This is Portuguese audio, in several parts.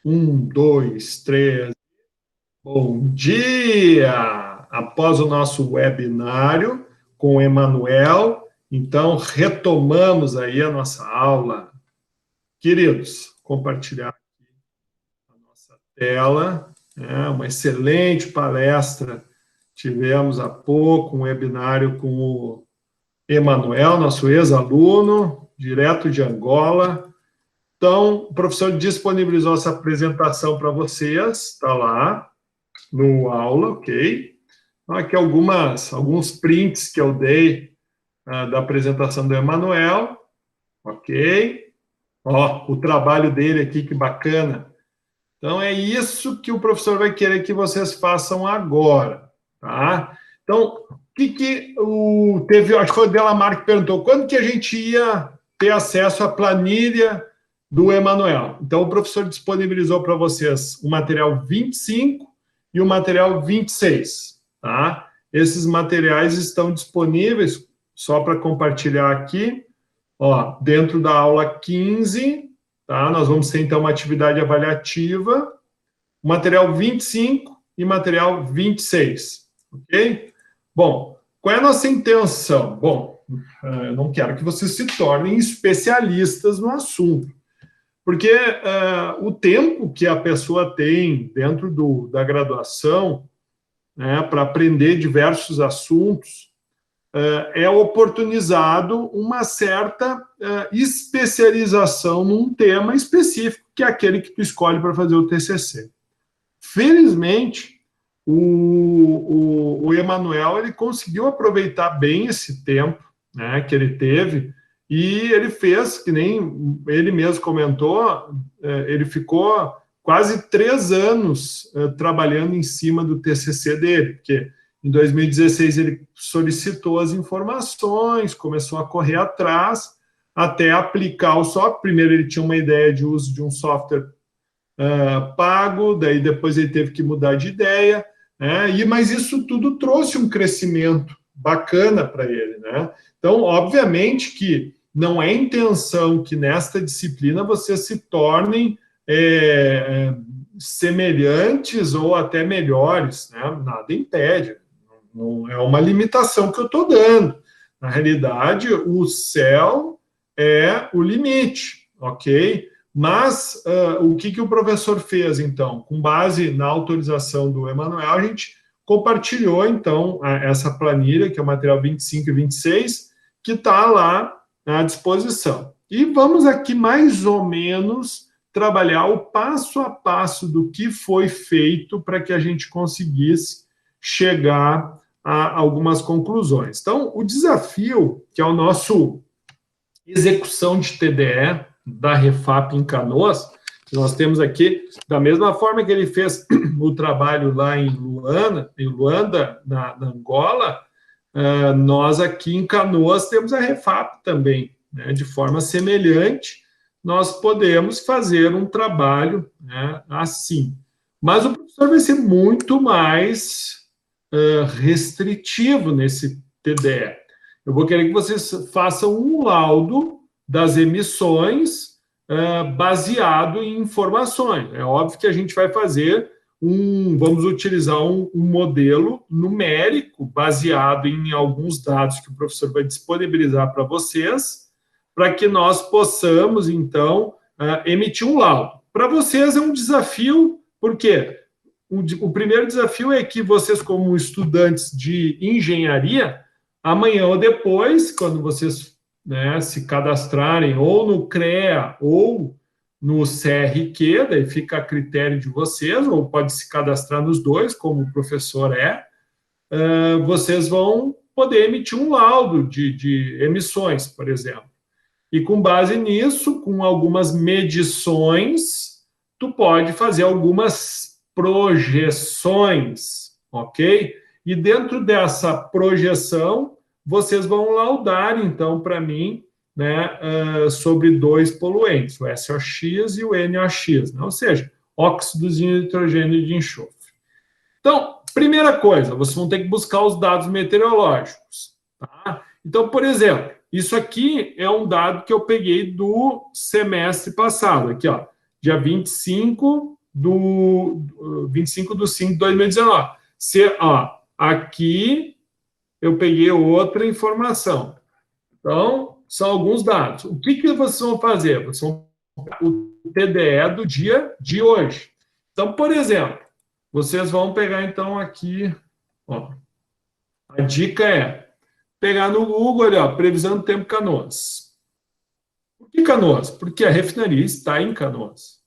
Um, dois, três. Bom dia! Após o nosso webinário com o Emanuel, então retomamos aí a nossa aula. Queridos, compartilhar aqui a nossa tela. Uma excelente palestra. Tivemos há pouco um webinário com o Emanuel, nosso ex-aluno, direto de Angola. Então, o professor disponibilizou essa apresentação para vocês, está lá no aula, ok? Então, aqui alguns prints que eu dei da apresentação do Emanuel, ok? Ó, o trabalho dele aqui, que bacana. Então, é isso que o professor vai querer que vocês façam agora, tá? Então, acho que foi o Delamar que perguntou, quando que a gente ia ter acesso à planilha do Emanuel? Então, o professor disponibilizou para vocês o material 25 e o material 26, tá? Esses materiais estão disponíveis, só para compartilhar aqui, ó, dentro da aula 15, tá? Nós vamos ter, então, uma atividade avaliativa, material 25 e material 26, ok? Bom, qual é a nossa intenção? Bom, eu não quero que vocês se tornem especialistas no assunto, porque o tempo que a pessoa tem dentro da graduação, né, para aprender diversos assuntos, é oportunizado uma certa especialização num tema específico, que é aquele que tu escolhe para fazer o TCC. Felizmente, o Emanuel ele conseguiu aproveitar bem esse tempo, né, que ele teve, e ele fez, que nem ele mesmo comentou, ele ficou quase 3 anos trabalhando em cima do TCC dele, porque em 2016 ele solicitou as informações, começou a correr atrás, até aplicar o software. Primeiro ele tinha uma ideia de uso de um software pago, daí depois ele teve que mudar de ideia, né? Mas isso tudo trouxe um crescimento bacana para ele, né? Então, obviamente que não é intenção que nesta disciplina vocês se tornem semelhantes ou até melhores, né? Nada impede, não é uma limitação que eu estou dando. Na realidade, o céu é o limite, ok? Mas o que o professor fez, então? Com base na autorização do Emanuel, a gente compartilhou, então, essa planilha, que é o material 25 e 26, que está lá à disposição. E vamos aqui, mais ou menos, trabalhar o passo a passo do que foi feito para que a gente conseguisse chegar a algumas conclusões. Então, o desafio, que é o nosso execução de TDE, da Refap em Canoas, que nós temos aqui, da mesma forma que ele fez o trabalho lá em Luanda, na Angola, nós aqui em Canoas temos a Refap também, né? De forma semelhante, nós podemos fazer um trabalho, né, assim. Mas o professor vai ser muito mais restritivo nesse TDE. Eu vou querer que vocês façam um laudo das emissões baseado em informações. É óbvio que a gente vai fazer vamos utilizar um modelo numérico baseado em alguns dados que o professor vai disponibilizar para vocês, para que nós possamos, então, emitir um laudo. Para vocês é um desafio, por quê? O primeiro desafio é que vocês, como estudantes de engenharia, amanhã ou depois, quando vocês, né, se cadastrarem ou no CREA ou no CRQ, daí fica a critério de vocês, ou pode se cadastrar nos dois, como o professor vocês vão poder emitir um laudo de emissões, por exemplo. E com base nisso, com algumas medições, tu pode fazer algumas projeções, ok? E dentro dessa projeção, vocês vão laudar, então, para mim, né, sobre 2 poluentes, o SOX e o NOx, né? Ou seja, óxidos de nitrogênio e de enxofre. Então, primeira coisa, vocês vão ter que buscar os dados meteorológicos. Tá? Então, por exemplo, isso aqui é um dado que eu peguei do semestre passado, aqui, ó, dia 25 25 de 5 de 2019. Aqui eu peguei outra informação. Então, são alguns dados. O que vocês vão fazer? Vocês vão pegar o TDE do dia de hoje. Então, por exemplo, vocês vão pegar, então, aqui, a dica é pegar no Google, ali, previsão do tempo Canoas. Por que Canoas? Porque a refinaria está em Canoas.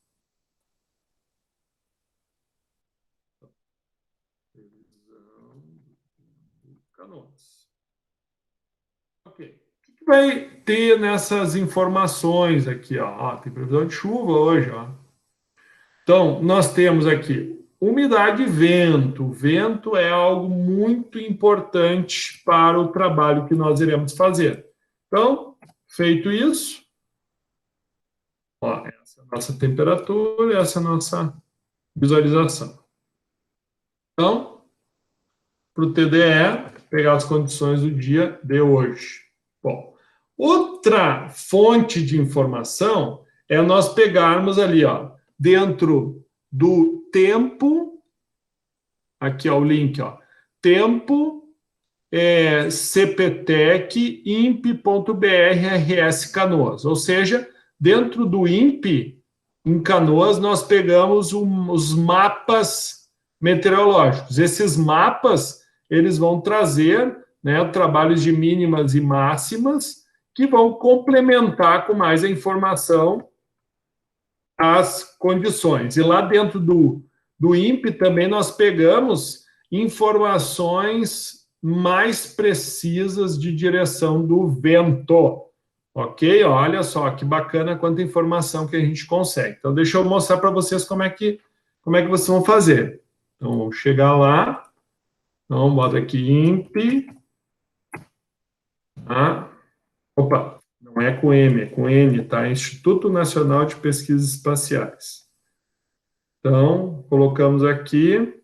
Canoas. Ok. O que vai ter nessas informações aqui? Tem previsão de chuva hoje. Então, nós temos aqui umidade e vento. Vento é algo muito importante para o trabalho que nós iremos fazer. Então, feito isso, essa é a nossa temperatura, essa é a nossa visualização. Então, para o TDE, pegar as condições do dia de hoje. Bom, outra fonte de informação é nós pegarmos ali, dentro do tempo, aqui o link, tempo, CPTEC, imp.br/rs Canoas. Ou seja, dentro do INPE, em Canoas, nós pegamos os mapas meteorológicos. Esses mapas, eles vão trazer, né, trabalhos de mínimas e máximas que vão complementar com mais a informação as condições. E lá dentro do INPE também nós pegamos informações mais precisas de direção do vento. Ok? Olha só que bacana quanta informação que a gente consegue. Então, deixa eu mostrar para vocês como é que vocês vão fazer. Então, vamos chegar lá. Então, bota aqui INPE. Opa, não é com M, é com N, tá? Instituto Nacional de Pesquisas Espaciais. Então, colocamos aqui.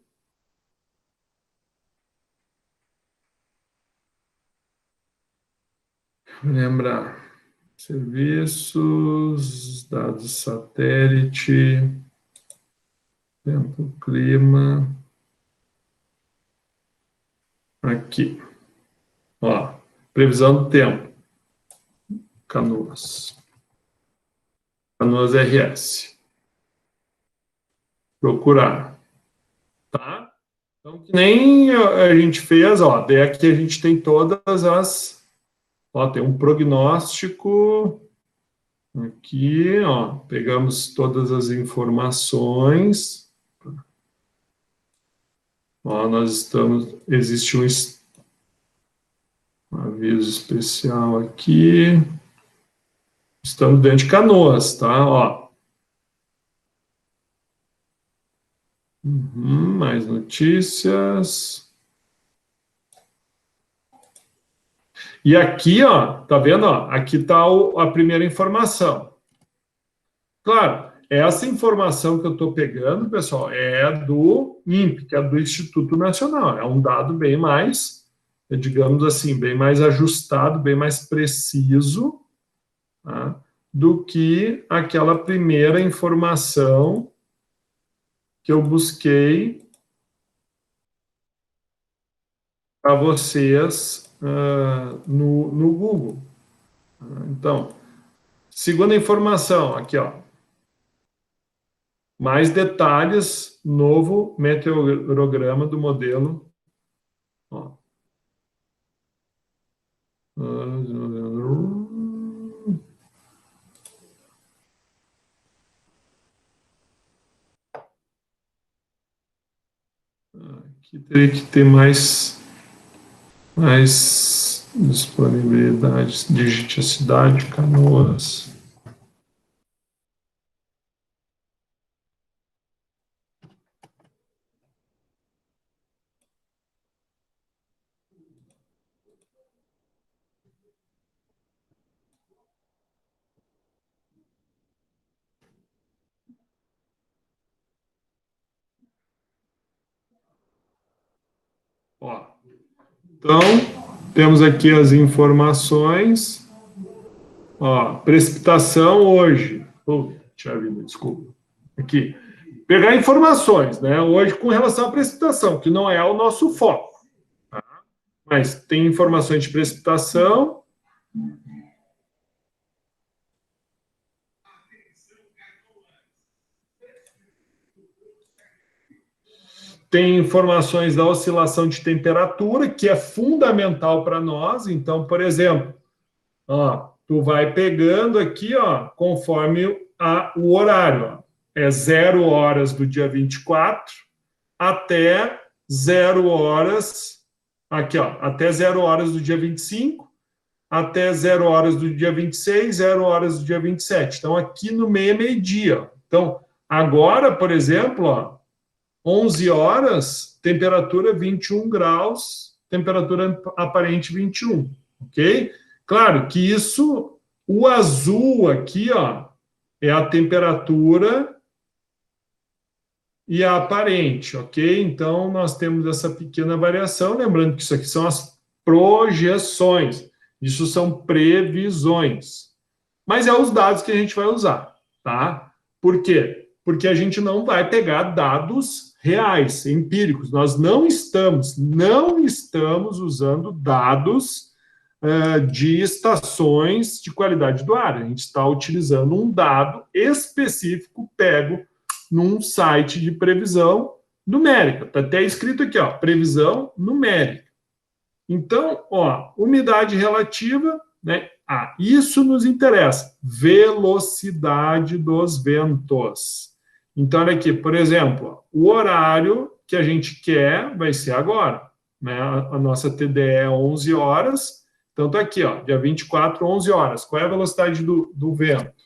Lembrar. Serviços, dados satélite, tempo, clima. Aqui. Previsão do tempo. Canoas. Canoas RS. Procurar. Tá? Então, que nem a gente fez, daí aqui a gente tem todas as... tem um prognóstico... Aqui, pegamos todas as informações. Existe um aviso especial aqui. Estamos dentro de Canoas, tá? Mais notícias. E aqui, tá vendo? Aqui está a primeira informação. Claro, essa informação que eu estou pegando, pessoal, é do INPE, que é do Instituto Nacional. É um dado bem mais, digamos assim, bem mais ajustado, bem mais preciso, tá, do que aquela primeira informação que eu busquei para vocês no Google. Então, segunda informação, aqui, mais detalhes, novo meteorograma do modelo. Aqui teria que ter mais disponibilidade. Digite a cidade, Canoas. Então, temos aqui as informações. Precipitação hoje. Desculpa. Aqui. pegar informações, né? Hoje, com relação à precipitação, que não é o nosso foco, tá? Mas tem informações de precipitação. Tem informações da oscilação de temperatura, que é fundamental para nós. Então, por exemplo, ó, tu vai pegando aqui, ó, conforme o horário. Ó. É 0 horas do dia 24 até 0 horas, aqui, ó, até 0 horas do dia 25, até 0 horas do dia 26, 0 horas do dia 27. Então, aqui no meio é meio-dia. Então, agora, por exemplo, ó, 11 horas, temperatura 21 graus, temperatura aparente 21, ok? Claro que isso, o azul aqui, ó, é a temperatura e a aparente, ok? Então, nós temos essa pequena variação, lembrando que isso aqui são as projeções, isso são previsões. Mas é os dados que a gente vai usar, tá? Por quê? Porque a gente não vai pegar dados reais, empíricos. Nós não estamos usando dados de estações de qualidade do ar. A gente está utilizando um dado específico pego num site de previsão numérica. Está até escrito aqui, ó, previsão numérica. Então, ó, umidade relativa, né? Ah, isso nos interessa. Velocidade dos ventos. Então, olha aqui, por exemplo, o horário que a gente quer vai ser agora. Né? A nossa TDE é 11 horas. Então, está aqui, ó, dia 24, 11 horas. Qual é a velocidade do vento?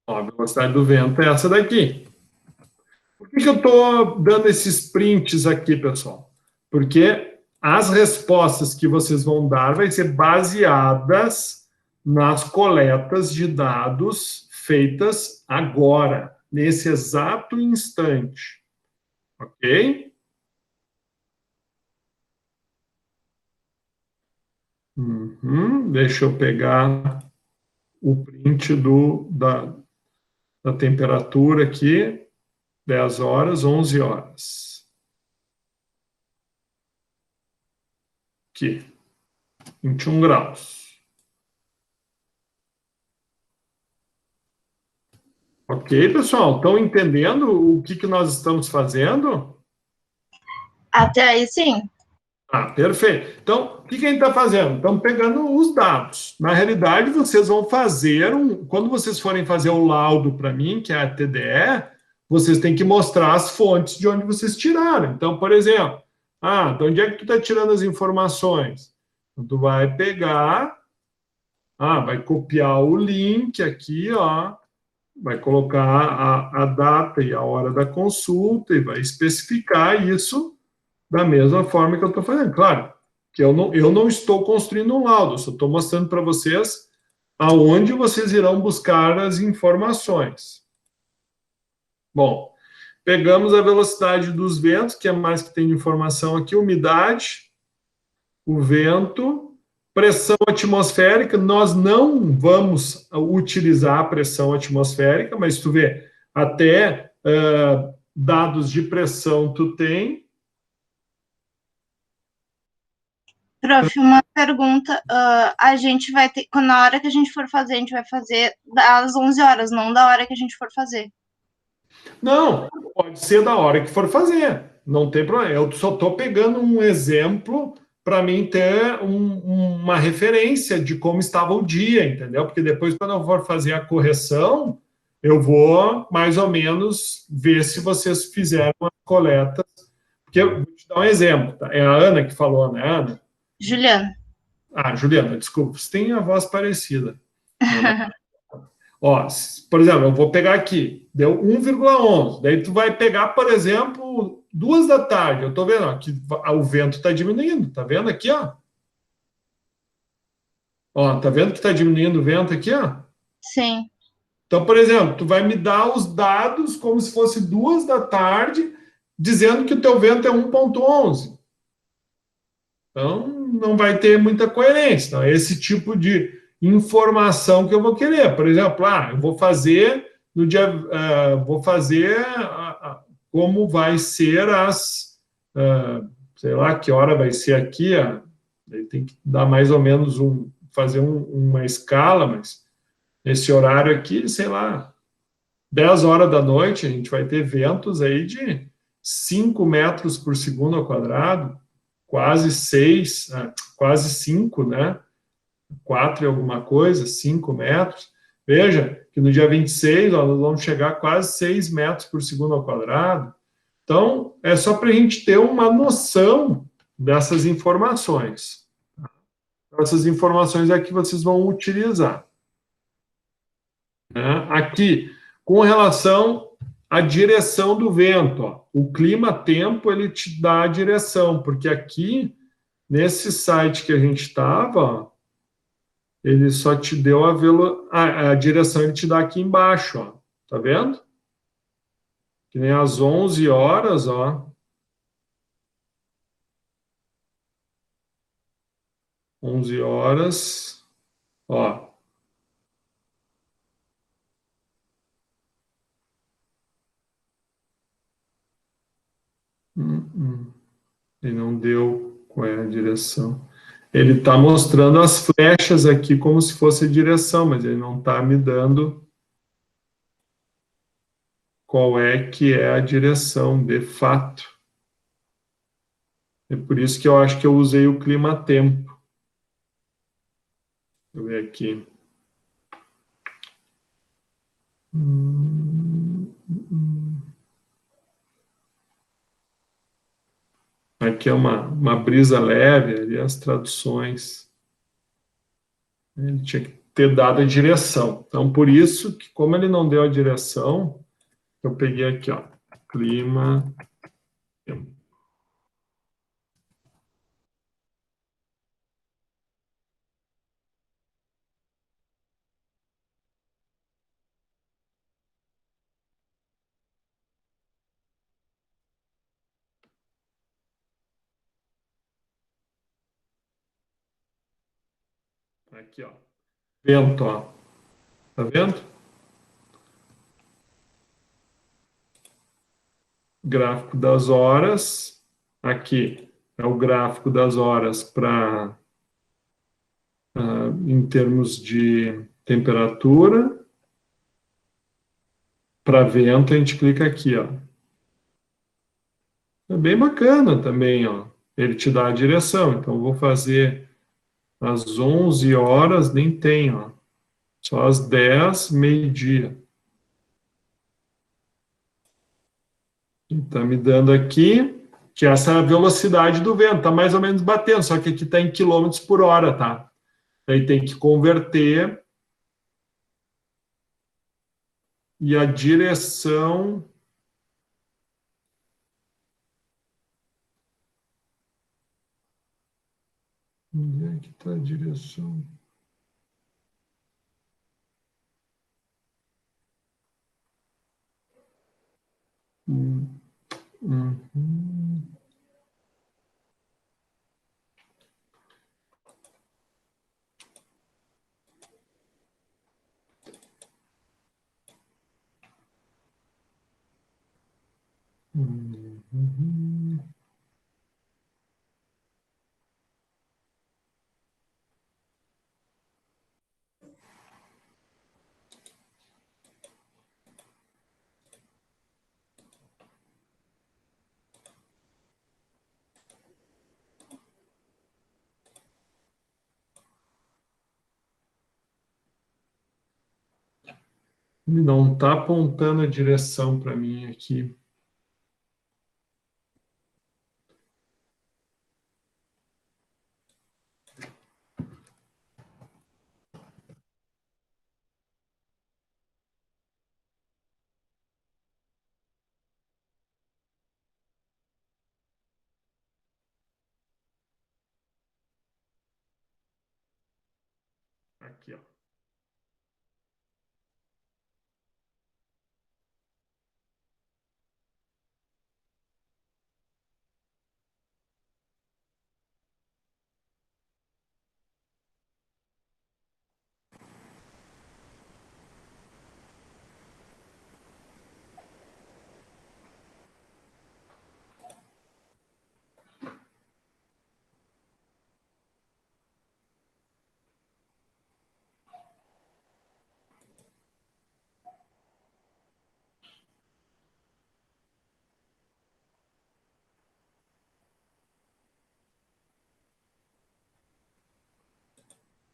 Ó, a velocidade do vento é essa daqui. Por que eu estou dando esses prints aqui, pessoal? Porque as respostas que vocês vão dar vai ser baseadas nas coletas de dados feitas agora, nesse exato instante. Ok? Deixa eu pegar o print da temperatura aqui. 10 horas, 11 horas. Aqui. 21 graus. Ok, pessoal? Estão entendendo o que nós estamos fazendo? Até aí, sim. Ah, perfeito. Então, o que a gente está fazendo? Estamos pegando os dados. Na realidade, vocês vão fazer quando vocês forem fazer o laudo para mim, que é a TDE, vocês têm que mostrar as fontes de onde vocês tiraram. Então, por exemplo, de onde é que tu está tirando as informações? Então, tu vai pegar, vai copiar o link aqui, ó, vai colocar a data e a hora da consulta e vai especificar isso da mesma forma que eu estou fazendo. Claro, que eu não estou construindo um laudo, eu só estou mostrando para vocês aonde vocês irão buscar as informações. Bom, pegamos a velocidade dos ventos, que é mais que tem de informação aqui, umidade, o vento, pressão atmosférica. Nós não vamos utilizar a pressão atmosférica, mas tu vê, até dados de pressão tu tem. Prof, uma pergunta, a gente vai ter, na hora que a gente for fazer, a gente vai fazer às 11 horas, não da hora que a gente for fazer. Não, pode ser da hora que for fazer, não tem problema. Eu só estou pegando um exemplo para mim ter uma referência de como estava o dia, entendeu? Porque depois, quando eu for fazer a correção, eu vou mais ou menos ver se vocês fizeram a coleta. Porque eu vou te dar um exemplo, tá? É a Ana que falou, né, Ana? Juliana. Juliana, desculpa, você tem a voz parecida. Ó, por exemplo, eu vou pegar aqui, deu 1,11. Daí tu vai pegar, por exemplo, 2 da tarde. Eu estou vendo ó, que o vento está diminuindo. Tá vendo aqui, ó? Ó, tá vendo que está diminuindo o vento aqui, ó? Sim. Então, por exemplo, tu vai me dar os dados como se fosse 2 da tarde, dizendo que o teu vento é 1,11. Então, não vai ter muita coerência. Então, é esse tipo de informação que eu vou querer. Por exemplo, eu vou fazer no dia, vou fazer como vai ser sei lá que hora vai ser aqui, aí tem que dar mais ou menos fazer uma escala, mas esse horário aqui, sei lá, 10 horas da noite, a gente vai ter ventos aí de 5 metros por segundo ao quadrado, quase 6, quase 5, né? 4 e alguma coisa, 5 metros. Veja que no dia 26, ó, nós vamos chegar a quase 6 metros por segundo ao quadrado. Então, é só para a gente ter uma noção dessas informações. Essas informações é que vocês vão utilizar. Né? Aqui, com relação à direção do vento, ó, o clima-tempo ele te dá a direção, porque aqui, nesse site que a gente estava, ele só te deu a direção, ele te dá aqui embaixo, ó. Tá vendo? Que nem às 11 horas, ó. 11 horas, ó. Ele não deu qual é a direção. Ele está mostrando as flechas aqui como se fosse a direção, mas ele não está me dando qual é que é a direção de fato. É por isso que eu acho que eu usei o clima-tempo. Deixa eu ver aqui. Aqui é uma brisa leve, ali as traduções. Ele tinha que ter dado a direção. Então, por isso que, como ele não deu a direção, eu peguei aqui, ó, clima. Aqui, ó. Vento, ó. Tá vendo? Gráfico das horas. Aqui é o gráfico das horas para em termos de temperatura. Para vento, a gente clica aqui, ó. É bem bacana também, ó. Ele te dá a direção. Então, eu vou fazer às 11 horas, nem tem, ó. Só às 10, meio-dia. Está me dando aqui que essa é a velocidade do vento, está mais ou menos batendo, só que aqui está em quilômetros por hora, tá? Aí tem que converter e a direção. Onde é que está a direção? Hum, hum. Hum. Ele não está apontando a direção para mim aqui. Aqui, ó.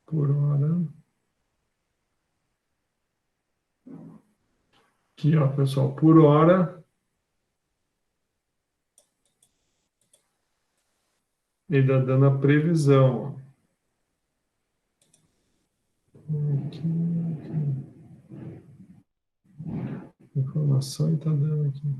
por hora. Aqui, ó, pessoal, por hora. Ele está dando a previsão, ó. Aqui. Informação está dando aqui.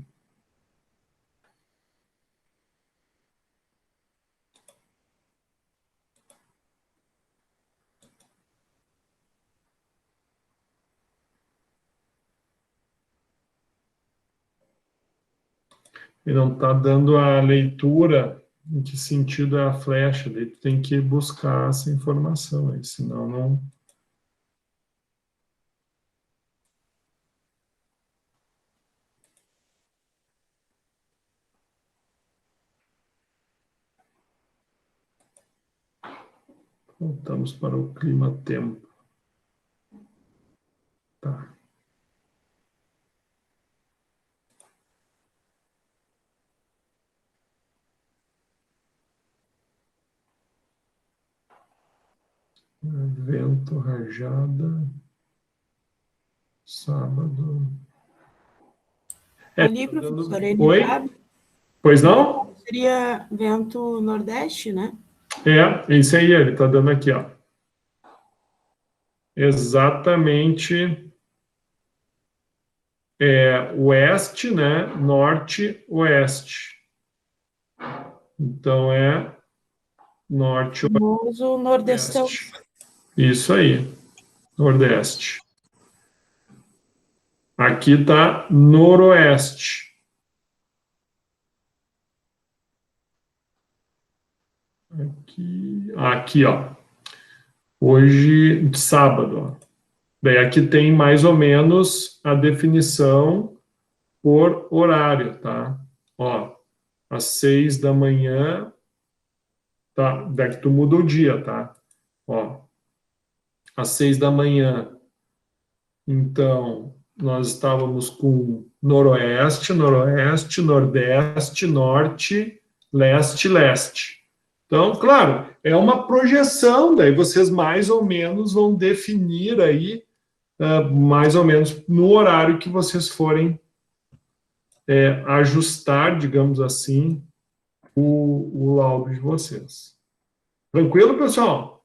Ele não está dando a leitura em que sentido é a flecha. Daí tu tem que buscar essa informação aí, senão não. Voltamos para o clima-tempo. Tá. Vento, rajada. Sábado. Ali, professor, ele Oi? sabe? Pois não? Seria vento nordeste, né? É isso aí, ele está dando aqui, ó. Exatamente oeste, né? Norte, oeste. Então é norte, Famoso nordestão. oeste. Isso aí, nordeste. Aqui está noroeste. Aqui, ó. Hoje, sábado, ó. Bem, aqui tem mais ou menos a definição por horário, tá? Ó, às 6 da manhã, tá? Daqui tu muda o dia, tá? Ó, às 6 da manhã, então, nós estávamos com noroeste, nordeste, norte, leste, leste. Então, claro, é uma projeção, daí vocês mais ou menos vão definir aí, mais ou menos no horário que vocês forem ajustar, digamos assim, o laudo de vocês. Tranquilo, pessoal?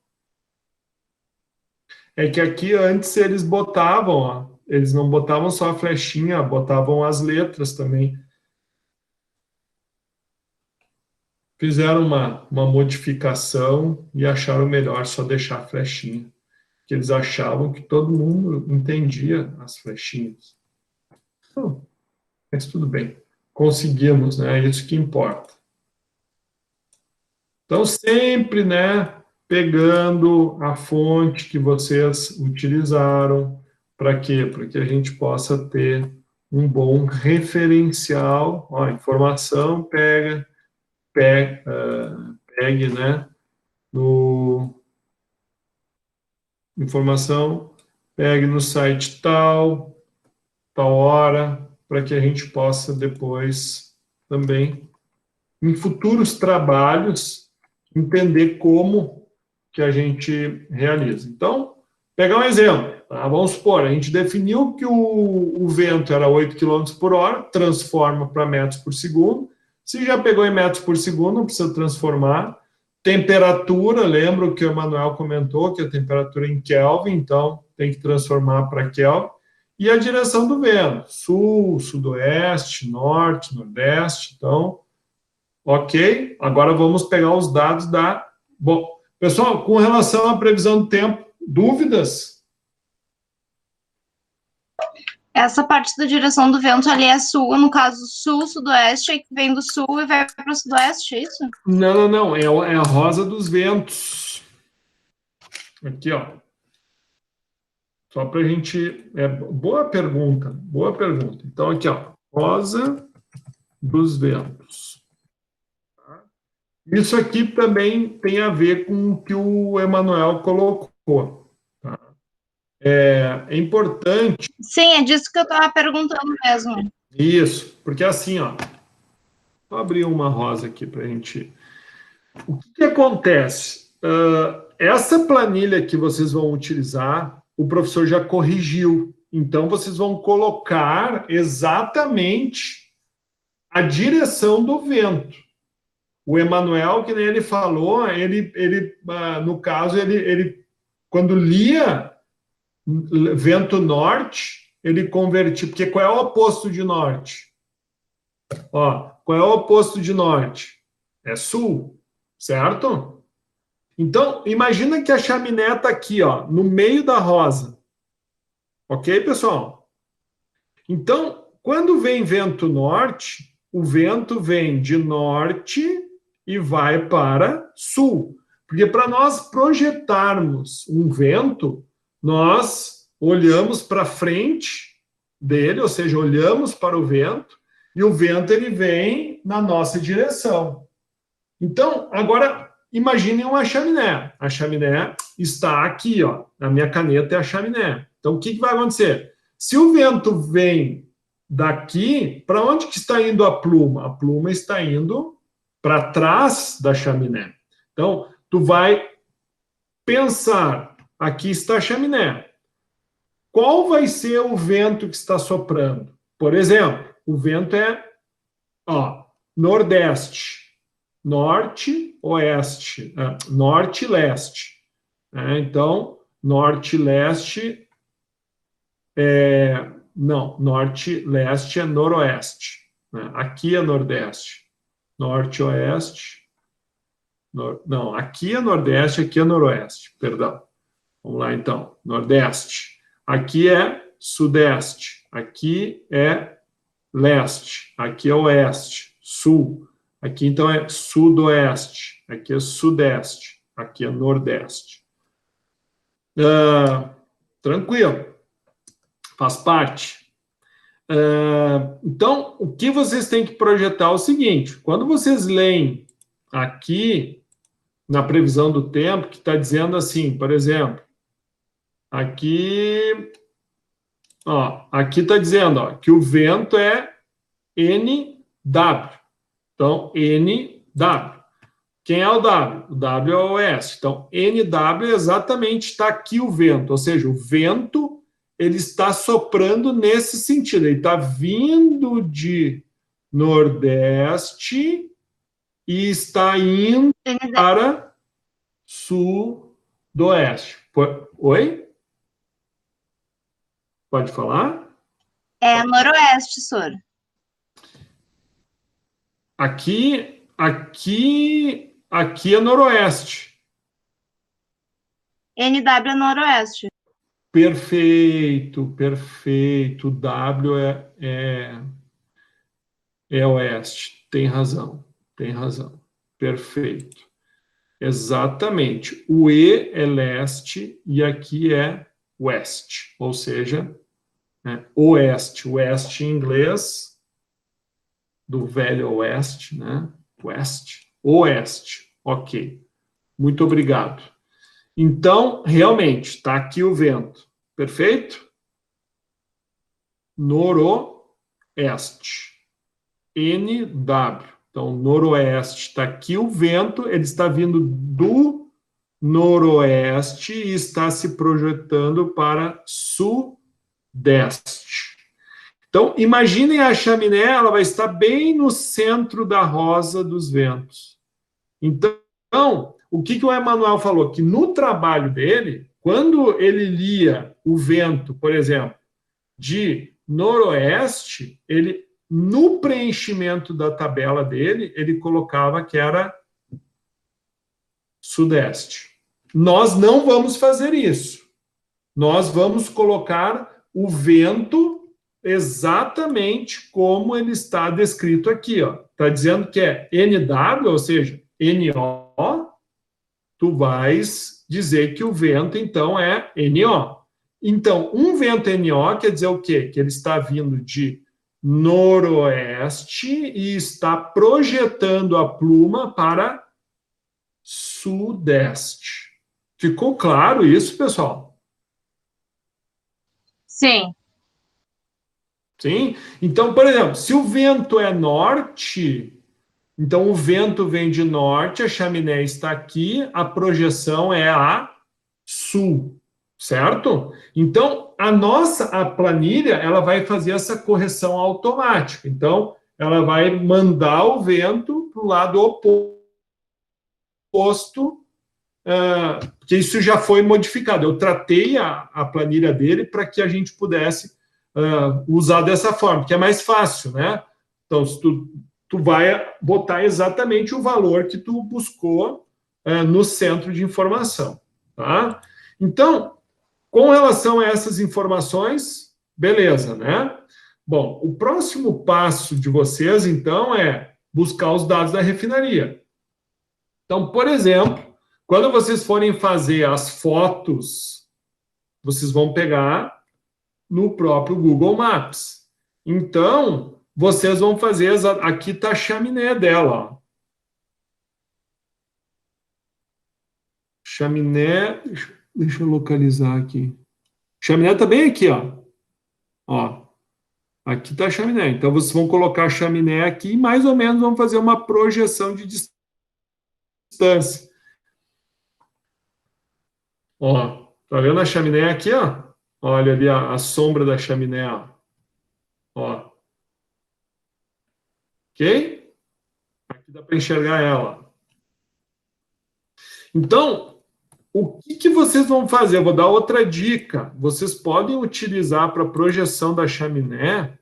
É que aqui antes eles botavam, ó, eles não botavam só a flechinha, botavam as letras também. Fizeram uma modificação e acharam melhor só deixar a flechinha. Que eles achavam que todo mundo entendia as flechinhas. Então, mas tudo bem. Conseguimos, né? É isso que importa. Então, sempre, né, pegando a fonte que vocês utilizaram, para quê? Para que a gente possa ter um bom referencial. Ó, informação, pegue, né, informação, pegue no site tal hora, para que a gente possa depois também, em futuros trabalhos, entender como que a gente realiza. Então, pegar um exemplo, tá? Vamos supor, a gente definiu que o vento era 8 km por hora, transforma para metros por segundo. Se já pegou em metros por segundo, não precisa transformar. Temperatura, lembra o que o Emanuel comentou, que a temperatura é em Kelvin, então tem que transformar para Kelvin. E a direção do vento, sul, sudoeste, norte, nordeste. Então, ok, agora vamos pegar os dados da... Bom, pessoal, com relação à previsão do tempo, dúvidas? Essa parte da direção do vento ali é sul, no caso sul, sudoeste, aí vem do sul e vai para o sudoeste, é isso? Não, é a rosa dos ventos. Aqui, ó. Só para a gente... boa pergunta. Então, aqui, ó, rosa dos ventos. Isso aqui também tem a ver com o que o Emanuel colocou. Tá? É importante... Sim, é disso que eu estava perguntando mesmo. Isso, porque assim, ó, vou abrir uma rosa aqui para a gente... O que acontece? essa planilha que vocês vão utilizar, o professor já corrigiu. Então, vocês vão colocar exatamente a direção do vento. O Emanuel, que nem ele falou, no caso, ele quando lia vento norte, ele convertia, porque qual é o oposto de norte? Ó, qual é o oposto de norte? É sul, certo? Então, imagina que a chaminé está aqui, ó, no meio da rosa. Ok, pessoal? Então, quando vem vento norte, o vento vem de norte e vai para sul. Porque para nós projetarmos um vento, nós olhamos para frente dele, ou seja, olhamos para o vento, e o vento ele vem na nossa direção. Então, agora, imaginem uma chaminé. A chaminé está aqui, ó. A minha caneta é a chaminé. Então, o que vai acontecer? Se o vento vem daqui, para onde que está indo a pluma? A pluma está indo para trás da chaminé. Então, tu vai pensar, aqui está a chaminé. Qual vai ser o vento que está soprando? Por exemplo, o vento é, ó, nordeste, norte, oeste, norte, leste. Então, norte, leste não, norte, leste é noroeste. Aqui é nordeste. Norte, oeste. Não, aqui é nordeste, aqui é noroeste. Perdão. Vamos lá, então. Nordeste. Aqui é sudeste. Aqui é leste. Aqui é oeste. Sul. Aqui, então, é sudoeste. Aqui é sudeste. Aqui é nordeste. Tranquilo. Faz parte. Então, o que vocês têm que projetar é o seguinte. Quando vocês leem aqui, na previsão do tempo, que está dizendo assim, por exemplo, aqui está dizendo, ó, que o vento é NW. Então, NW. Quem é o W? O W é o oeste. Então, NW exatamente está aqui o vento, ou seja, o vento ele está soprando nesse sentido, ele está vindo de nordeste e está indo para sudoeste. Oi? Pode falar? É noroeste, senhor. Aqui é noroeste. NW é noroeste. Perfeito. W é oeste. Tem razão. Perfeito. Exatamente. O E é leste e aqui é west, ou seja, oeste. Oeste em inglês, do velho oeste, né? West. Oeste. Ok. Muito obrigado. Então, realmente, está aqui o vento. Perfeito? Noroeste. NW. Então, noroeste está aqui o vento, ele está vindo do noroeste e está se projetando para sudeste. Então, imaginem a chaminé, ela vai estar bem no centro da rosa dos ventos. Então, o que o Emanuel falou? Que no trabalho dele, quando ele lia o vento, por exemplo, de noroeste, ele, no preenchimento da tabela dele, ele colocava que era sudeste. Nós não vamos fazer isso. Nós vamos colocar o vento exatamente como ele está descrito aqui. Está dizendo que é NW, ou seja, NO, tu vais dizer que o vento, então, é NO. Então, um vento NO quer dizer o quê? Que ele está vindo de noroeste e está projetando a pluma para sudeste. Ficou claro isso, pessoal? Sim. Sim? Então, por exemplo, se o vento é norte, Então, o vento vem de norte, a chaminé está aqui, a projeção é a sul, certo? Então, a planilha, ela vai fazer essa correção automática. Então, ela vai mandar o vento para o lado oposto, porque isso já foi modificado. Eu tratei a planilha dele para que a gente pudesse usar dessa forma, que é mais fácil, né? Então, se tu vai botar exatamente o valor que tu buscou no centro de informação, tá? Então, com relação a essas informações, beleza, né? Bom, o próximo passo de vocês, então, é buscar os dados da refinaria. Então, por exemplo, quando vocês forem fazer as fotos, vocês vão pegar no próprio Google Maps. Então, vocês vão fazer... Aqui está a chaminé dela, ó. Chaminé... Deixa eu localizar aqui. Chaminé está bem aqui, ó. Ó. Aqui está a chaminé. Então, vocês vão colocar a chaminé aqui e mais ou menos vão fazer uma projeção de distância. Ó, tá vendo a chaminé aqui, ó? Olha ali a sombra da chaminé, ó. Ó. Ok? Aqui dá para enxergar ela. Então, o que vocês vão fazer? Eu vou dar outra dica. Vocês podem utilizar para projeção da chaminé,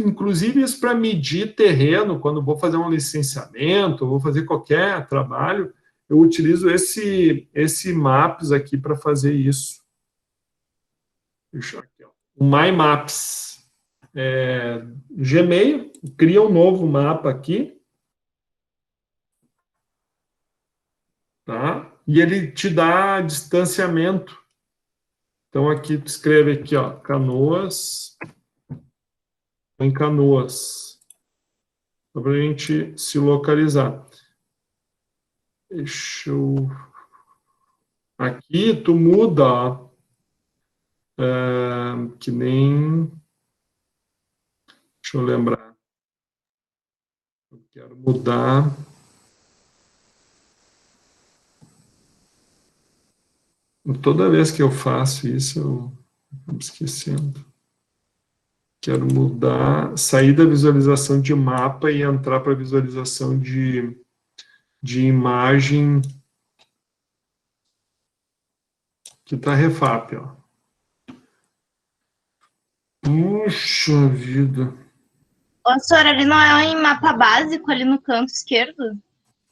inclusive isso para medir terreno, quando vou fazer um licenciamento, vou fazer qualquer trabalho, eu utilizo esse Maps aqui para fazer isso. Deixa eu aqui, ó. O My Maps. Gmail, cria um novo mapa aqui. Tá? E ele te dá distanciamento. Então, aqui, tu escreve aqui, ó, Canoas. Em Canoas. Só para a gente se localizar. Deixa eu... Aqui, tu muda, ó. Que nem... Deixa eu lembrar. Eu quero mudar... Toda vez que eu faço isso, eu vou esquecendo. Quero mudar, sair da visualização de mapa e entrar para a visualização de imagem que está refap, ó. Puxa vida. Ô, senhor, ali não é em mapa básico, ali no canto esquerdo?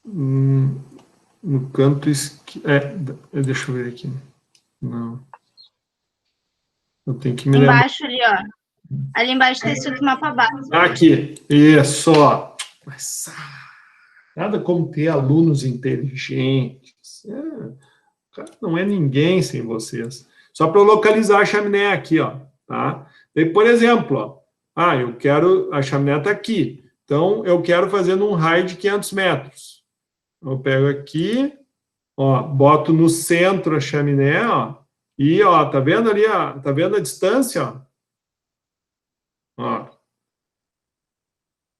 No canto esquerdo. Deixa eu ver aqui. Não. Eu tenho que me lembrar. Embaixo ali, ó. Ali embaixo tem escrito mapa básico. Aqui. Isso, ó. Mas, nada como ter alunos inteligentes. Cara, não é ninguém sem vocês. Só para eu localizar a chaminé aqui, ó. Tá? E, por exemplo, ó. Eu quero... A chaminé está aqui. Então, eu quero fazer num raio de 500 metros. Eu pego aqui, ó, boto no centro a chaminé, ó, e, ó, tá vendo ali, ó, tá vendo a distância, ó?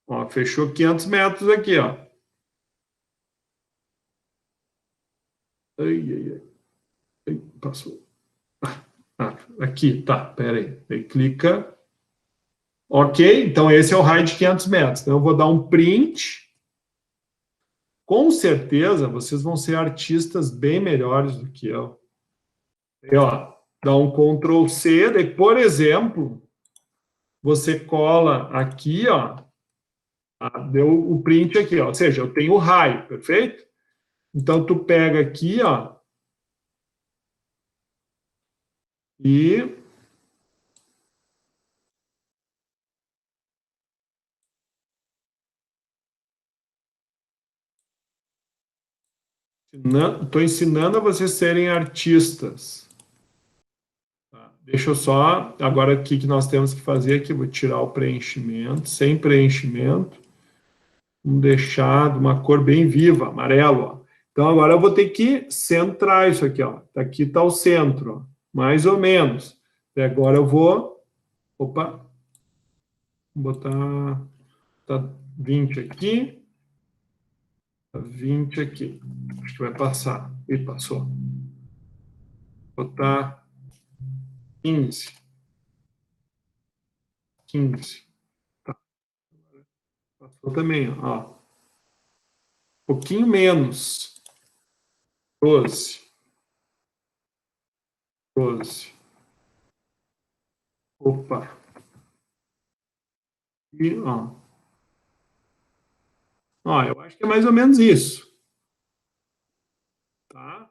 Ó, fechou 500 metros aqui, ó. Ai, passou. Aqui, tá, pera aí. Aí clica. Ok, então esse é o raio de 500 metros. Então eu vou dar um print. Com certeza, vocês vão ser artistas bem melhores do que eu. E, ó, dá um Ctrl C, daí, por exemplo, você cola aqui, ó, deu o print aqui, ó, ou seja, eu tenho o raio, perfeito? Então, tu pega aqui, ó, e... Estou ensinando a vocês serem artistas. Tá, deixa eu só... Agora, o que nós temos que fazer aqui? Vou tirar o preenchimento, sem preenchimento. Vamos deixar de uma cor bem viva, amarelo, ó. Então, agora eu vou ter que centrar isso aqui, ó. Aqui está o centro, ó, mais ou menos. E agora eu vou... Opa! Vou botar... 20 aqui, 20 aqui. Acho que vai passar. E passou. Vou botar 15. 15. Tá. Passou também, ó. Um pouquinho menos. 12. 12. Opa. E, ó. Ó, eu acho que é mais ou menos isso. Tá?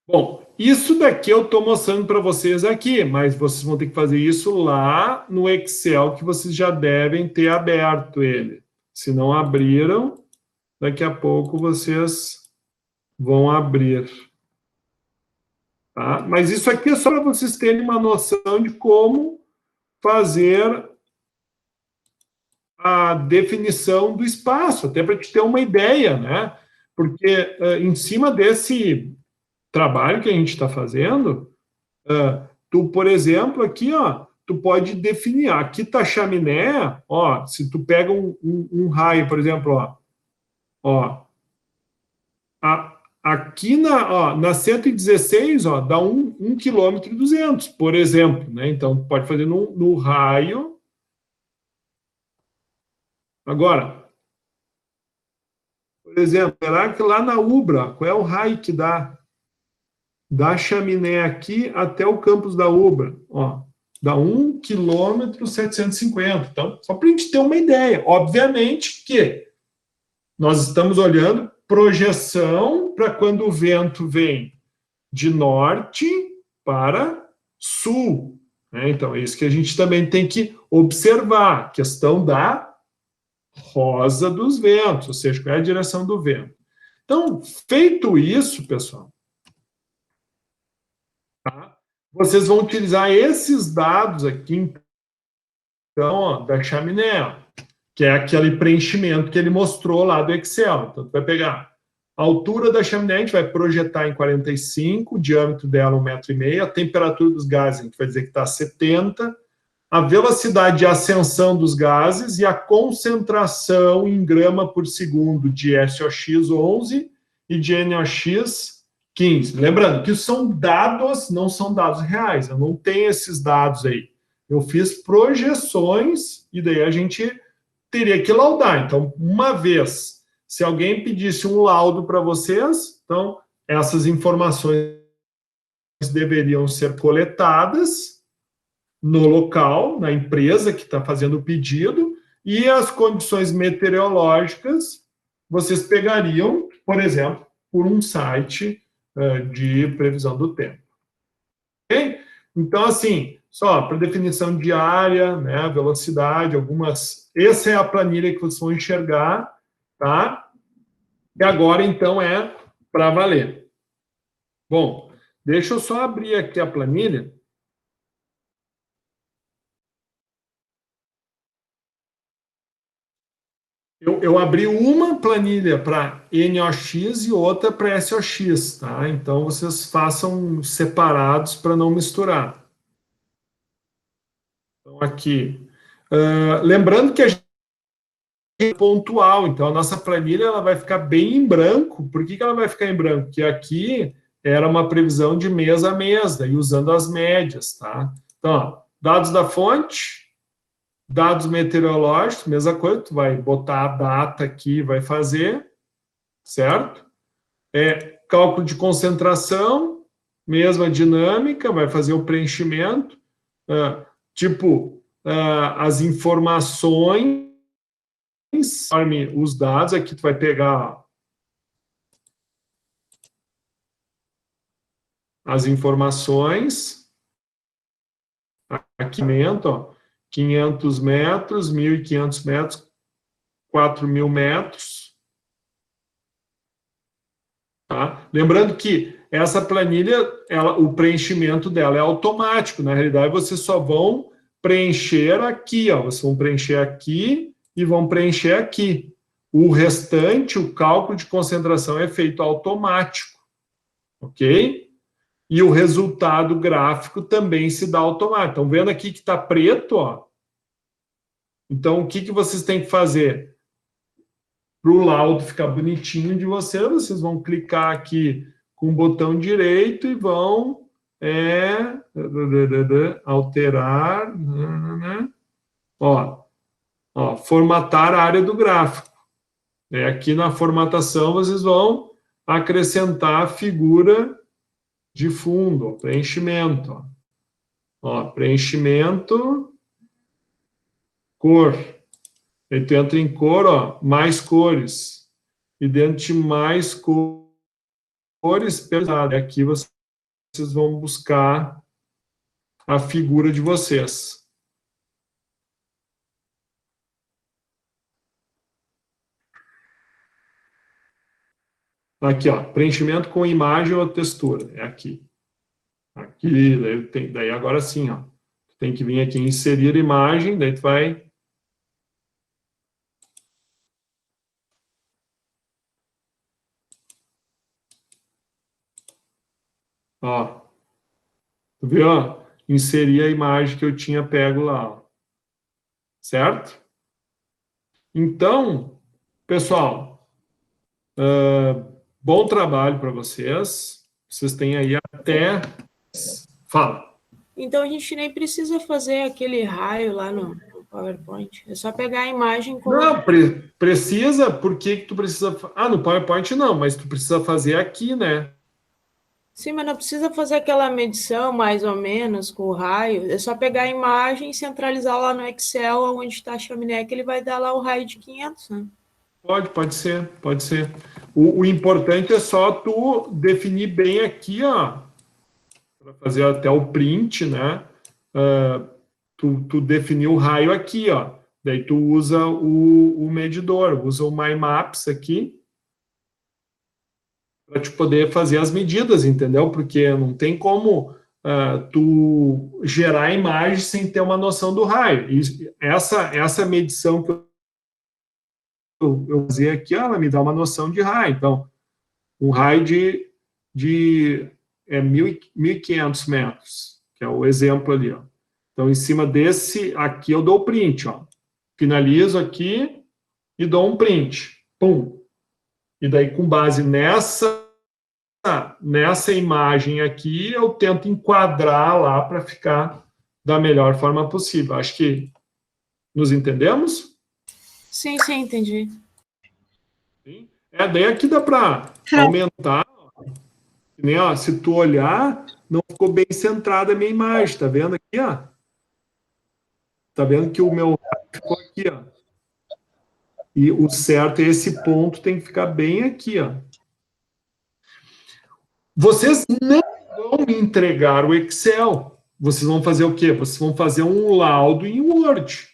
Bom, isso daqui eu estou mostrando para vocês aqui, mas vocês vão ter que fazer isso lá no Excel, que vocês já devem ter aberto ele. Se não abriram, daqui a pouco vocês vão abrir. Tá? Mas isso aqui é só para vocês terem uma noção de como fazer a definição do espaço, até para te ter uma ideia, né? Porque em cima desse trabalho que a gente está fazendo, tu, por exemplo, aqui, ó, tu pode definir, aqui tá a chaminé, ó, se tu pega um raio, por exemplo, ó, aqui na 116, ó, dá 1 km e 200, por exemplo, né? Então, pode fazer no raio. Agora, por exemplo, será que lá na Ubra, qual é o raio que dá? Da chaminé aqui até o campus da Ubra, ó, dá 1 km 750. Então, só para a gente ter uma ideia. Obviamente que nós estamos olhando projeção para quando o vento vem de norte para sul, né? Então, é isso que a gente também tem que observar, a questão da rosa dos ventos, ou seja, qual é a direção do vento. Então, feito isso, pessoal, tá? Vocês vão utilizar esses dados aqui, então, ó, da chaminé, que é aquele preenchimento que ele mostrou lá do Excel. Então, tu vai pegar a altura da chaminé, a gente vai projetar em 45, o diâmetro dela 1,5 m, a temperatura dos gases, a gente vai dizer que está 70, a velocidade de ascensão dos gases e a concentração em grama por segundo de SOX 11 e de NOx 15. Lembrando que são dados, não são dados reais, eu não tenho esses dados aí. Eu fiz projeções e daí a gente teria que laudar. Então, uma vez, se alguém pedisse um laudo para vocês, então essas informações deveriam ser coletadas no local, na empresa que está fazendo o pedido, e as condições meteorológicas vocês pegariam, por exemplo, por um site de previsão do tempo. Ok? Então, assim, só para definição de área, né, velocidade, algumas... Essa é a planilha que vocês vão enxergar, tá? E agora, então, é para valer. Bom, deixa eu só abrir aqui a planilha. Eu abri uma planilha para NOx e outra para SOX, tá? Então, vocês façam separados para não misturar. Então, aqui. Lembrando que a gente é pontual, então a nossa planilha ela vai ficar bem em branco. Por que ela vai ficar em branco? Porque aqui era uma previsão de mês a mês, daí usando as médias, tá? Então, ó, dados da fonte, dados meteorológicos, mesma coisa, tu vai botar a data aqui, vai fazer, certo? Cálculo de concentração, mesma dinâmica, vai fazer o preenchimento, as informações, os dados, aqui tu vai pegar as informações, aqui, ó, 500 metros, 1.500 metros, 4.000 metros. Tá? Lembrando que essa planilha, o preenchimento dela é automático. Na realidade, vocês só vão preencher aqui. Ó, vocês vão preencher aqui e vão preencher aqui. O restante, o cálculo de concentração é feito automático. Ok? E o resultado gráfico também se dá automático. Estão vendo aqui que está preto, ó? Então, o que vocês têm que fazer? para o laudo ficar bonitinho de vocês vão clicar aqui com o botão direito e vão alterar, ó, formatar a área do gráfico. Aqui na formatação vocês vão acrescentar a figura de fundo, preenchimento. Preenchimento, cor. Aí tu entra em cor, mais cores. E dentro de mais cores, aqui vocês vão buscar a figura de vocês. Aqui, preenchimento com imagem ou textura. É aqui. Aqui, daí agora sim, tem que vir aqui em inserir imagem, daí tu vai... Tu viu, inserir a imagem que eu tinha pego lá, certo? Então, pessoal, bom trabalho para vocês. Vocês têm aí até... Fala. Então, a gente nem precisa fazer aquele raio lá no PowerPoint. É só pegar a imagem... Não, precisa. Por que tu precisa... no PowerPoint não, mas tu precisa fazer aqui, né? Sim, mas não precisa fazer aquela medição, mais ou menos, com o raio. É só pegar a imagem e centralizar lá no Excel, onde está a chaminé, que ele vai dar lá o raio de 500, né? Pode ser. O importante é só tu definir bem aqui, para fazer até o print, né? Tu definir o raio aqui, Daí tu usa o medidor, usa o My Maps aqui, para te poder fazer as medidas, entendeu? Porque não tem como tu gerar a imagem sem ter uma noção do raio. E essa medição que eu fazer aqui, ela me dá uma noção de raio. Então, um raio de 1.500 metros, que é o exemplo ali. Então, em cima desse, aqui eu dou o print. Finalizo aqui e dou um print. Pum! E daí, com base nessa imagem aqui, eu tento enquadrar lá para ficar da melhor forma possível. Acho que nos entendemos? Sim, entendi. Sim. Daí aqui dá para aumentar. Se tu olhar, não ficou bem centrada a minha imagem. Tá vendo aqui, Tá vendo que o meu ficou aqui, E o certo é esse ponto, tem que ficar bem aqui, Vocês não vão me entregar o Excel. Vocês vão fazer o quê? Vocês vão fazer um laudo em Word.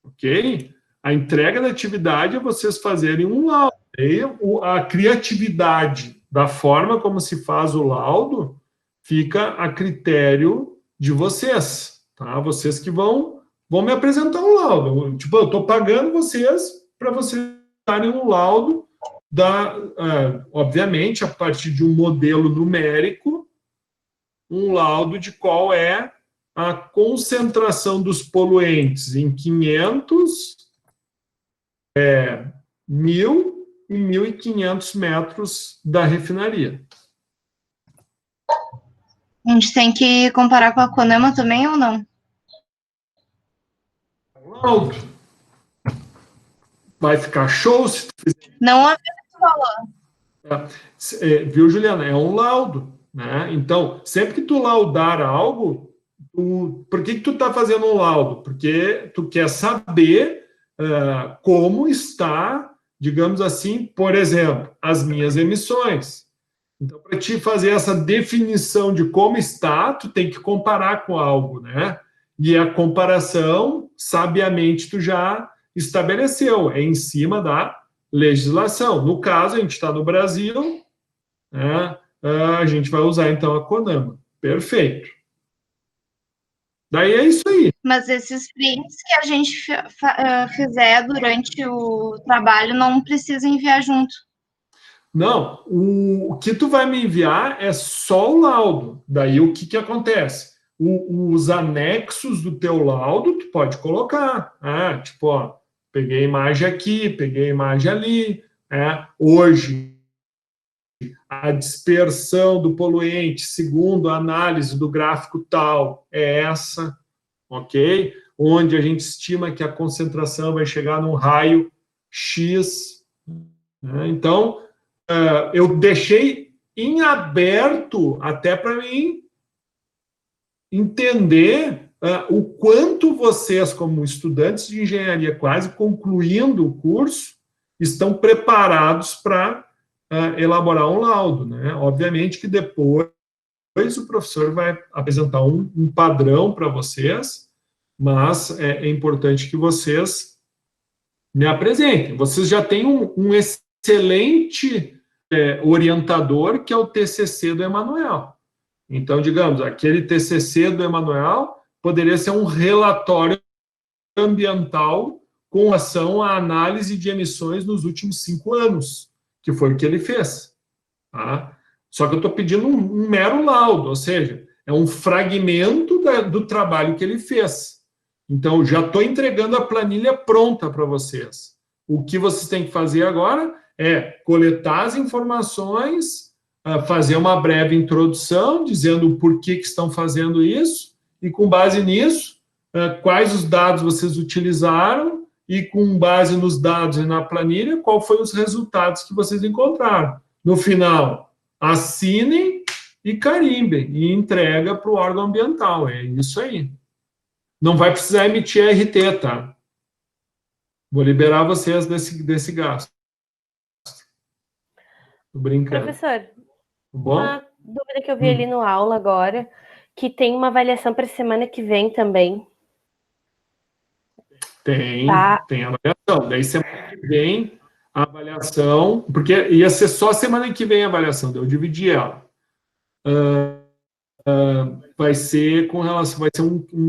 Ok? A entrega da atividade é vocês fazerem um laudo. E a criatividade da forma como se faz o laudo fica a critério de vocês, tá? Vocês que vão me apresentar um laudo. Tipo, eu estou pagando vocês para vocês darem um laudo obviamente, a partir de um modelo numérico, um laudo de qual é a concentração dos poluentes em 500, 1.000 e 1.500 metros da refinaria. A gente tem que comparar com a Conama também ou não? Laudo. Vai ficar show se tu fizer. Não a falou. Viu, Juliana? É um laudo, né? Então, sempre que tu laudar algo, por que tu está fazendo um laudo? Porque tu quer saber como está, digamos assim, por exemplo, as minhas emissões. Então, para te fazer essa definição de como está, tu tem que comparar com algo, né? E a comparação, sabiamente, tu já estabeleceu, é em cima da legislação. No caso, a gente está no Brasil, né? A gente vai usar, então, a CONAMA. Perfeito. Daí é isso aí. Mas esses prints que a gente fizer durante o trabalho não precisa enviar junto. Não, o que tu vai me enviar é só o laudo. Daí o que acontece? Os anexos do teu laudo tu pode colocar. Tipo, peguei a imagem aqui, peguei a imagem ali, né? Hoje, a dispersão do poluente, segundo a análise do gráfico tal, é essa, ok? Onde a gente estima que a concentração vai chegar num raio X, né? Então, eu deixei em aberto até para mim entender o quanto vocês, como estudantes de engenharia, quase concluindo o curso, estão preparados para elaborar um laudo, né? Obviamente que depois o professor vai apresentar um padrão para vocês, mas é importante que vocês me apresentem. Vocês já têm um excelente orientador, que é o TCC do Emanuel. Então, digamos, aquele TCC do Emanuel poderia ser um relatório ambiental com relação à análise de emissões nos últimos 5 anos, que foi o que ele fez. Tá? Só que eu estou pedindo um mero laudo, ou seja, é um fragmento do trabalho que ele fez. Então, já estou entregando a planilha pronta para vocês. O que vocês têm que fazer agora é coletar as informações, fazer uma breve introdução, dizendo o porquê que estão fazendo isso, e com base nisso, quais os dados vocês utilizaram, e com base nos dados e na planilha, qual foi os resultados que vocês encontraram. No final, assinem e carimbem, e entrega para o órgão ambiental. É isso aí. Não vai precisar emitir RT, tá? Vou liberar vocês desse gasto. Tô brincando. Professor, Bom? uma dúvida que eu vi ali no aula agora, que tem uma avaliação para a semana que vem também. Tem Tá. avaliação. Daí semana que vem a avaliação, porque ia ser só semana que vem a avaliação, eu dividi ela. Vai ser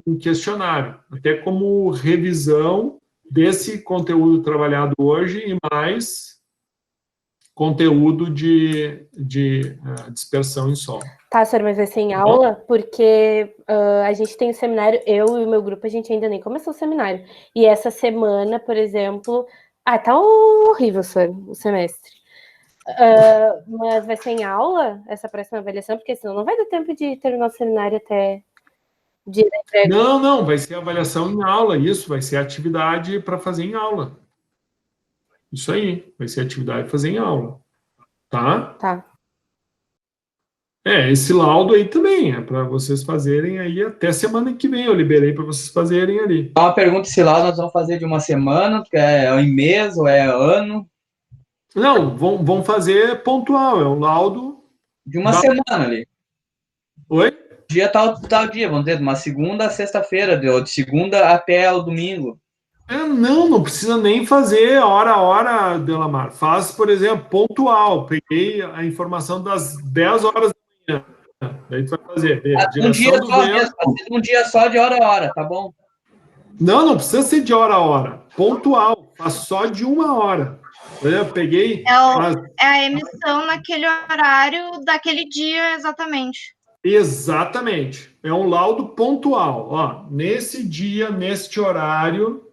um questionário, até como revisão desse conteúdo trabalhado hoje e mais conteúdo de dispersão em solo. Tá, senhor, mas vai ser em aula, porque a gente tem o seminário, eu e o meu grupo, a gente ainda nem começou o seminário. E essa semana, por exemplo... tá horrível, senhor, o semestre. Mas vai ser em aula, essa próxima avaliação, porque senão não vai dar tempo de terminar o seminário até... Não, vai ser avaliação em aula, isso, vai ser atividade para fazer em aula. Isso aí, vai ser atividade para fazer em aula. Tá? Tá. Esse laudo aí também é para vocês fazerem aí até semana que vem. Eu liberei para vocês fazerem ali. Uma pergunta: esse laudo nós vamos fazer de uma semana, é em mês ou é ano? Não, vão fazer pontual, é um laudo de uma semana ali. Oi? Dia tal dia, vamos dizer, de uma segunda a sexta-feira, de segunda até o domingo. Não precisa nem fazer hora a hora, Delamar. Faz, por exemplo, pontual. Peguei a informação das 10 horas da manhã. Daí tu vai fazer. Um dia só, de hora a hora, tá bom? Não precisa ser de hora a hora. Pontual. Faz só de 1 hora. Eu peguei... É a emissão naquele horário daquele dia, exatamente. Exatamente. É um laudo pontual. Ó, nesse dia, neste horário,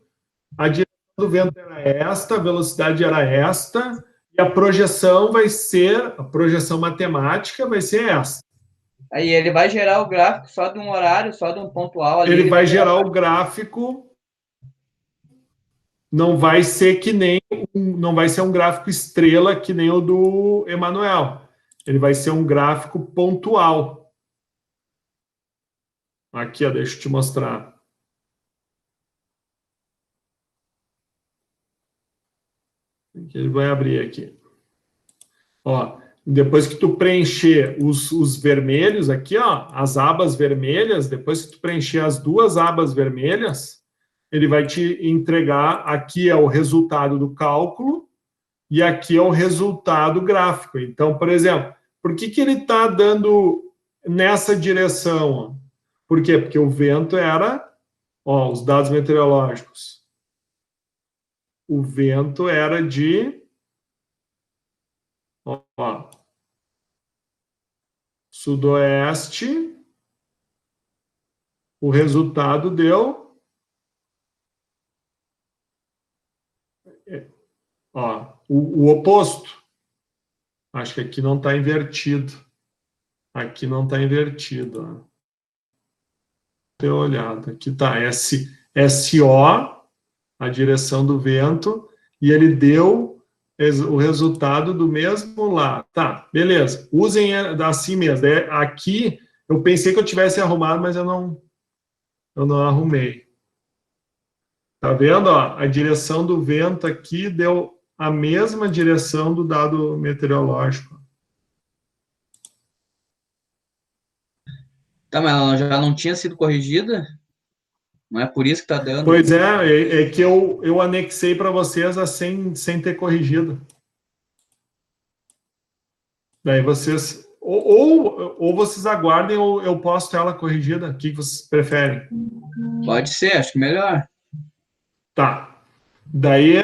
a direção do vento era esta, a velocidade era esta, e a projeção matemática vai ser esta. Aí ele vai gerar o gráfico só de um horário, só de um pontual ali. Ele vai gerar o gráfico, não vai ser não vai ser um gráfico estrela que nem o do Emanuel. Ele vai ser um gráfico pontual. Aqui, ó, deixa eu te mostrar. Ele vai abrir aqui. Ó, depois que tu preencher os vermelhos aqui, ó, as abas vermelhas, depois que tu preencher as 2 abas vermelhas, ele vai te entregar, aqui é o resultado do cálculo e aqui é o resultado gráfico. Então, por exemplo, por que ele está dando nessa direção? Ó? Por quê? Porque o vento era, ó, os dados meteorológicos. O vento era de, ó, sudoeste. O resultado deu Ó, o oposto. Acho que aqui não está invertido. Aqui não está invertido. Ó. Dê uma olhada. Aqui está SO, a direção do vento, e ele deu o resultado do mesmo lado. Tá, beleza. Usem assim mesmo. Aqui, eu pensei que eu tivesse arrumado, mas eu não arrumei. Tá vendo? Ó, a direção do vento aqui deu a mesma direção do dado meteorológico. Tá, mas ela já não tinha sido corrigida? Não é por isso que está dando? Pois é que eu anexei para vocês sem ter corrigido. Daí vocês... Ou vocês aguardem ou eu posto ela corrigida. O que vocês preferem? Pode ser, acho que melhor. Tá. Daí,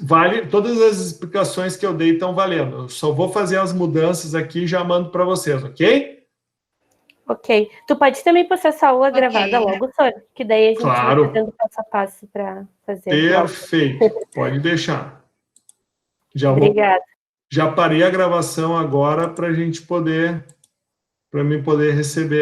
vale, todas as explicações que eu dei estão valendo. Eu só vou fazer as mudanças aqui e já mando para vocês, ok? Ok. Tu pode também postar essa aula gravada logo, Sônia? Que daí a gente Claro. vai fazendo passo a passo para fazer. Perfeito. Pode deixar. Obrigada. Já parei a gravação agora para mim poder receber